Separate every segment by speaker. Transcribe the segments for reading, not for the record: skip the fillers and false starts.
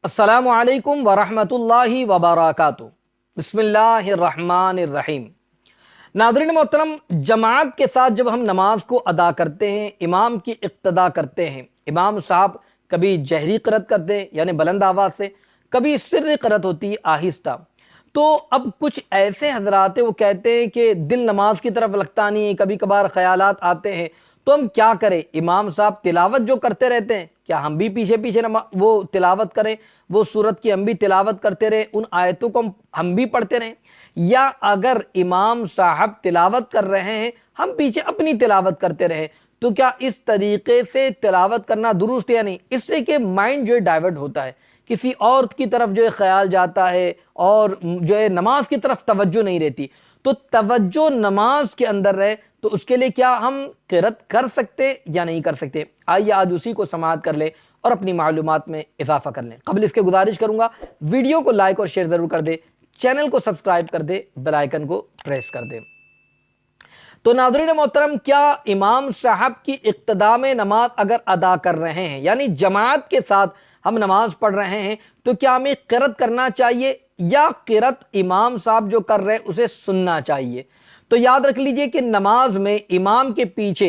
Speaker 1: अस्सलामु अलैकुम वरहमतुल्लाहि वबरकातुहू। बिस्मिल्लाहिर्रहमानिर्रहीम। नाज़रीन मोहतरम, जमात के साथ जब हम नमाज को अदा करते हैं, इमाम की इक्तदा करते हैं, इमाम साहब कभी जहरी क़रात करते हैं यानी बुलंद आवाज़ से, कभी सिर्री क़रात होती है आहिस्ता। तो अब कुछ ऐसे हजरात हैं वो कहते हैं कि दिल नमाज की तरफ लगता नहीं है, कभी कभार ख्यालात आते हैं, तो हम क्या करें? इमाम साहब तिलावत जो करते रहते हैं, क्या हम भी पीछे पीछे वो तिलावत करें, वो सूरत की हम भी तिलावत करते रहे, उन आयतों को हम भी पढ़ते रहें? या अगर इमाम साहब तिलावत कर रहे हैं, हम पीछे अपनी तिलावत करते रहे, तो क्या इस तरीके से तिलावत करना दुरुस्त है या नहीं? इससे कि माइंड जो है डाइवर्ट होता है, किसी और की तरफ जो है ख्याल जाता है और जो है नमाज की तरफ तवज्जो नहीं रहती। तो तवज्जो नमाज के अंदर रहे तो उसके लिए क्या हम क़िरात कर सकते या नहीं कर सकते? आइए आज उसी को समाअत कर ले और अपनी मालूमात में इजाफा कर लें। कबल इसके गुजारिश करूंगा, वीडियो को लाइक और शेयर जरूर कर दे, चैनल को सब्सक्राइब कर दे, बेल आइकन को प्रेस कर दे। तो नाज़रीन मोहतरम, क्या इमाम साहब की इक्तदा में नमाज अगर अदा कर रहे हैं यानी जमात के साथ हम नमाज पढ़ रहे हैं, तो क्या हमें क़िरात करना चाहिए या क़िरात इमाम साहब जो कर रहे हैं उसे सुनना चाहिए? तो याद रख लीजिए कि नमाज में इमाम के पीछे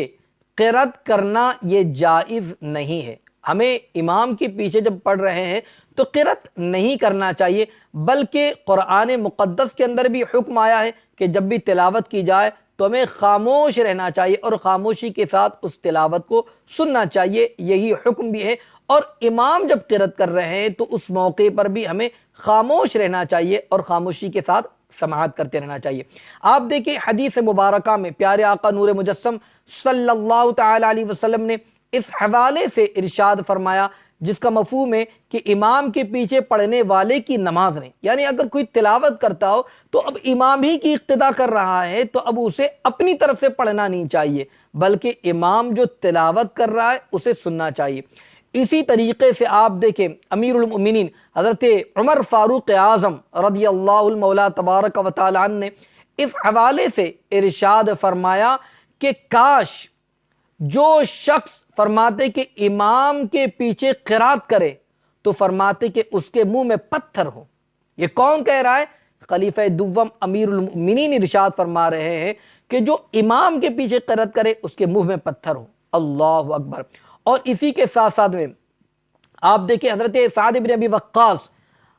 Speaker 1: क़िरात करना ये जायज़ नहीं है। हमें इमाम के पीछे जब पढ़ रहे हैं तो क़िरात नहीं करना चाहिए, बल्कि कुरान मुक़द्दस के अंदर भी हुक्म आया है कि जब भी तिलावत की जाए तो हमें खामोश रहना चाहिए और खामोशी के साथ उस तिलावत को सुनना चाहिए। यही हुक्म भी है। और इमाम जब क़िरात कर रहे हैं तो उस मौके पर भी हमें खामोश रहना चाहिए और खामोशी के साथ समाअत करते रहना चाहिए। आप देखिए हदीस मुबारका में प्यारे आका नूर मुजस्सम सल्लल्लाहु तआला अलैहि वसल्लम ने इस हवाले से इरशाद फरमाया, जिसका मफहूम है कि इमाम के पीछे पढ़ने वाले की नमाज नहीं, यानी अगर कोई तिलावत करता हो तो अब इमाम ही की इक्तिदा कर रहा है तो अब उसे अपनी तरफ से पढ़ना नहीं चाहिए, बल्कि इमाम जो तिलावत कर रहा है उसे सुनना चाहिए। इसी तरीके से आप देखें अमीरुल मोमिनीन हज़रत उमर फारूक आज़म रज़ियल्लाहु मौला तबारक व तआला अन्हु ने इस हवाले से इरशाद फरमाया कि काश जो शख्स फरमाते कि इमाम के पीछे क़िरात करे तो फरमाते कि उसके मुंह में पत्थर हो। ये कौन कह रहा है? खलीफा दुव्वम अमीरुल मोमिनीन इरशाद फरमा रहे हैं कि जो इमाम के पीछे क़िरात करे उसके मुंह में पत्थर हो। अल्लाहु अकबर। और इसी के साथ साथ में आप देखिए हजरत साद इब्न अबी वक्कास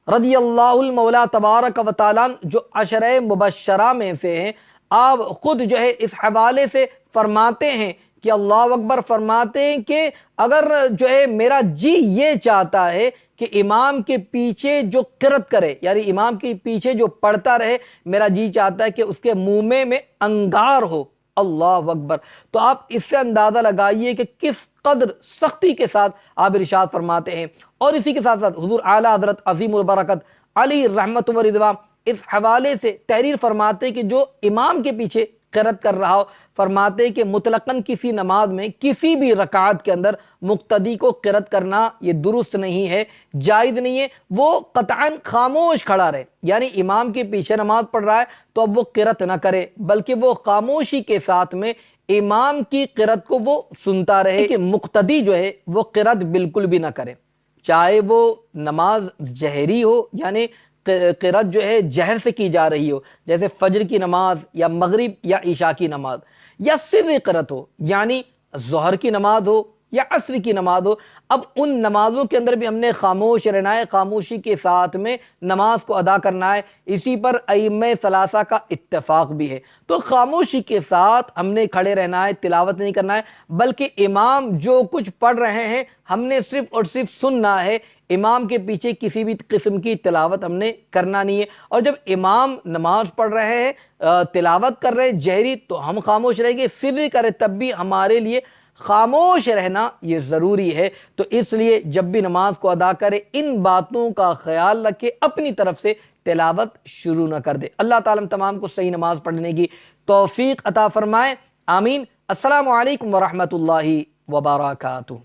Speaker 1: रज़ियल्लाहु मौला तबारक व तआला जो अशरे मुबश्शरा में से हैं, आप खुद जो है इस हवाले से फरमाते हैं कि अल्लाह अकबर, फरमाते हैं कि अगर जो है मेरा जी ये चाहता है कि इमाम के पीछे जो क़िरात करे यानी इमाम के पीछे जो पढ़ता रहे, मेरा जी चाहता है कि उसके मुंह में अंगार हो। अल्लाह अकबर। तो आप इससे अंदाजा लगाइए कि किस कदर सख्ती के साथ आप इरशाद फरमाते हैं। और इसी के साथ साथ हुजूर आला हज़रत अज़ीमुल बरकत अली रहमत व रिज़वान इस हवाले से तहरीर फरमाते कि जो इमाम के पीछे क़िरात कर रहा हो, फरमाते कि मुतलकन किसी नमाज में किसी भी रकात के अंदर मुक्तदी को क़िरात करना ये दुरुस्त नहीं है, जायज़ नहीं है। वो क़तअन खामोश खड़ा रहे, यानी इमाम के पीछे नमाज पढ़ रहा है तो अब वो क़िरात ना करे, बल्कि वो खामोशी के साथ में इमाम की क़िरात को वो सुनता रहे कि मुक्तदी जो है वो क़िरात बिल्कुल भी ना करे, चाहे वो नमाज जहरी हो यानी क़िरात जो है जहर से की जा रही हो, जैसे फजर की नमाज या मगरिब या ईशा की नमाज, या सिर्री क़िरात हो यानी ज़ोहर की नमाज हो या असर की नमाज हो। अब उन नमाजों के अंदर भी हमने खामोश रहना है, खामोशी के साथ में नमाज को अदा करना है। इसी पर अइम्मे सलासा का इत्तेफाक भी है। तो खामोशी के साथ हमने खड़े रहना है, तिलावत नहीं करना है, बल्कि इमाम जो कुछ पढ़ रहे हैं हमने सिर्फ और सिर्फ सुनना है। इमाम के पीछे किसी भी किस्म की तिलावत हमने करना नहीं है। और जब इमाम नमाज पढ़ रहे हैं, तिलावत कर रहे हैं जहरी, तो हम खामोश रहेंगे, सिर्री करें तब भी हमारे लिए खामोश रहना ये ज़रूरी है। तो इसलिए जब भी नमाज को अदा करे इन बातों का ख्याल रखे, अपनी तरफ से तिलावत शुरू न कर दे। अल्लाह ताला हम तमाम को सही नमाज पढ़ने की तौफीक अता फरमाए। आमीन। अस्सलामु अलैकुम व रहमतुल्लाहि व बरकातुहू।